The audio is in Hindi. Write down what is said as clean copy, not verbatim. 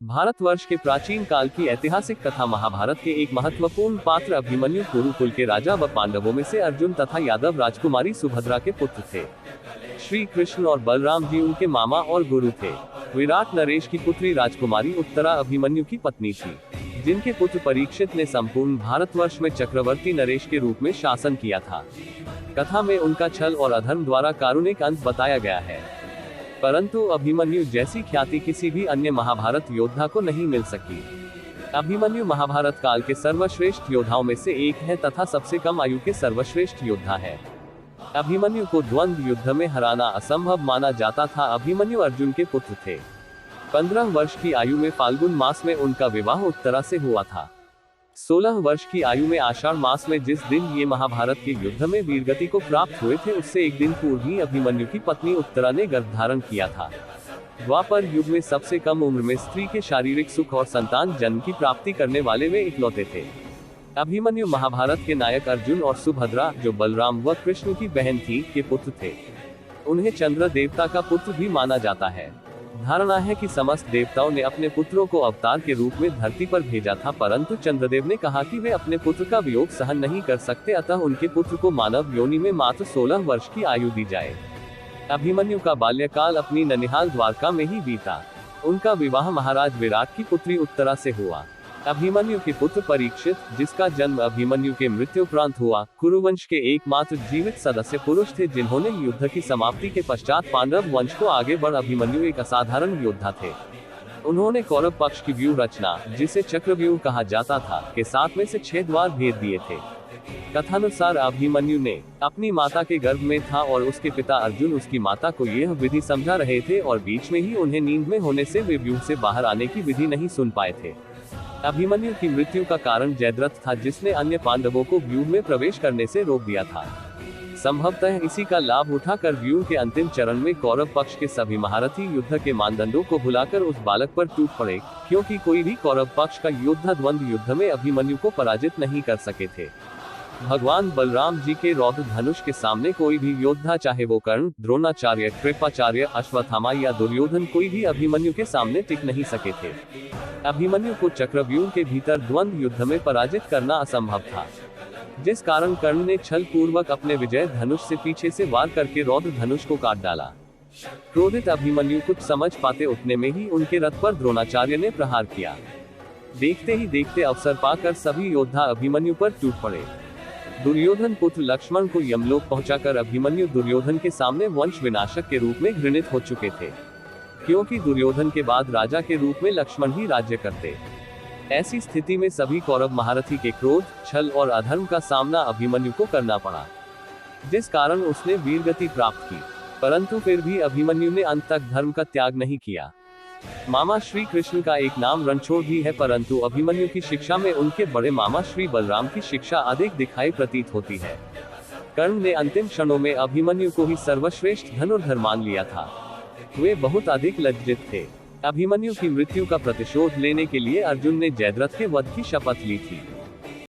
भारतवर्ष के प्राचीन काल की ऐतिहासिक कथा महाभारत के एक महत्वपूर्ण पात्र अभिमन्यु कुरुकुल के राजा व पांडवों में से अर्जुन तथा यादव राजकुमारी सुभद्रा के पुत्र थे। श्री कृष्ण और बलराम जी उनके मामा और गुरु थे। विराट नरेश की पुत्री राजकुमारी उत्तरा अभिमन्यु की पत्नी थी, जिनके पुत्र परीक्षित ने संपूर्ण भारतवर्ष में चक्रवर्ती नरेश के रूप में शासन किया था। कथा में उनका छल और अधर्म द्वारा कारुणिक अंत बताया गया है, परंतु अभिमन्यु जैसी ख्याति किसी भी अन्य महाभारत योद्धा को नहीं मिल सकी। अभिमन्यु महाभारत काल के सर्वश्रेष्ठ योद्धाओं में से एक है तथा सबसे कम आयु के सर्वश्रेष्ठ योद्धा है। अभिमन्यु को द्वंद्व युद्ध में हराना असंभव माना जाता था। अभिमन्यु अर्जुन के पुत्र थे। 15 वर्ष की आयु में फाल्गुन मास में उनका विवाह उत्तरा से हुआ था। 16 वर्ष की आयु में आषाढ़ मास में जिस दिन ये महाभारत के युद्ध में वीरगति को प्राप्त हुए थे, उससे एक दिन पूर्व ही अभिमन्यु की पत्नी उत्तरा ने गर्भ धारण किया था। द्वापर युग में सबसे कम उम्र में स्त्री के शारीरिक सुख और संतान जन्म की प्राप्ति करने वाले वे इकलौते थे। अभिमन्यु महाभारत के नायक अर्जुन और सुभद्रा, जो बलराम व कृष्ण की बहन थी, के पुत्र थे। उन्हें चंद्र देवता का पुत्र भी माना जाता है। धारणा है कि समस्त देवताओं ने अपने पुत्रों को अवतार के रूप में धरती पर भेजा था, परंतु चंद्रदेव ने कहा कि वे अपने पुत्र का वियोग सहन नहीं कर सकते, अतः उनके पुत्र को मानव योनि में मात्र 16 वर्ष की आयु दी जाए। अभिमन्यु का बाल्यकाल अपनी ननिहाल द्वारका में ही बीता। उनका विवाह महाराज विराट की पुत्री उत्तरा से हुआ। अभिमन्यु के पुत्र परीक्षित, जिसका जन्म अभिमन्यु के मृत्युपरांत हुआ, कुरुवंश के एकमात्र जीवित सदस्य पुरुष थे, जिन्होंने युद्ध की समाप्ति के पश्चात पांडव वंश को आगे बढ़ अभिमन्यु एक असाधारण योद्धा थे। उन्होंने कौरव पक्ष की व्यूह रचना, जिसे चक्रव्यूह कहा जाता था, के 7 में से 6 द्वार भेद दिए थे। कथानुसार अभिमन्यु ने अपनी माता के गर्भ में था और उसके पिता अर्जुन उसकी माता को यह विधि समझा रहे थे और बीच में ही उन्हें नींद में होने से वे व्यूह से बाहर आने की विधि नहीं सुन पाए थे। अभिमन्यु की मृत्यु का कारण जयद्रथ था, जिसने अन्य पांडवों को व्यूह में प्रवेश करने से रोक दिया था। संभवतः इसी का लाभ उठाकर व्यूह के अंतिम चरण में कौरव पक्ष के सभी महारथी युद्ध के मानदंडों को भुलाकर उस बालक पर टूट पड़े, क्योंकि कोई भी कौरव पक्ष का योद्धा द्वंद्व युद्ध में अभिमन्यु को पराजित नहीं कर सके थे। भगवान बलराम जी के रौद्र धनुष के सामने कोई भी योद्धा, चाहे वो कर्ण, द्रोणाचार्य, कृपाचार्य, अश्वत्थामा या दुर्योधन, कोई भी अभिमन्यु के सामने टिक नहीं सके थे। अभिमन्यु को चक्रव्यूह के भीतर द्वंद्व युद्ध में पराजित करना असंभव था, जिस कारण कर्ण ने छल पूर्वक अपने विजय धनुष से पीछे से वार करके रौद्र धनुष को काट डाला। क्रोधित अभिमन्यु कुछ समझ पाते उतने में ही उनके रथ पर द्रोणाचार्य ने प्रहार किया। देखते ही देखते अवसर पाकर सभी योद्धा अभिमन्यु पर टूट पड़े। दुर्योधन पुत्र लक्ष्मण को यमलोक पहुंचाकर अभिमन्यु दुर्योधन के सामने वंश विनाशक के रूप में घृणित हो चुके थे, क्योंकि दुर्योधन के बाद राजा के रूप में लक्ष्मण ही राज्य करते। ऐसी स्थिति में सभी कौरव महारथी के क्रोध, छल और अधर्म का सामना अभिमन्यु को करना पड़ा, जिस कारण उसने वीरगति प्राप्त की। परंतु फिर भी अभिमन्यु ने अंत तक धर्म का त्याग नहीं किया। मामा श्री कृष्ण का एक नाम रणछोड़ भी है, परंतु अभिमन्यु की शिक्षा में उनके बड़े मामा श्री बलराम की शिक्षा अधिक दिखाई प्रतीत होती है। कर्ण ने अंतिम क्षणों में अभिमन्यु को ही सर्वश्रेष्ठ धनुर्धर मान लिया था। वे बहुत अधिक लज्जित थे। अभिमन्यु की मृत्यु का प्रतिशोध लेने के लिए अर्जुन ने जयद्रथ के वध की शपथ ली थी।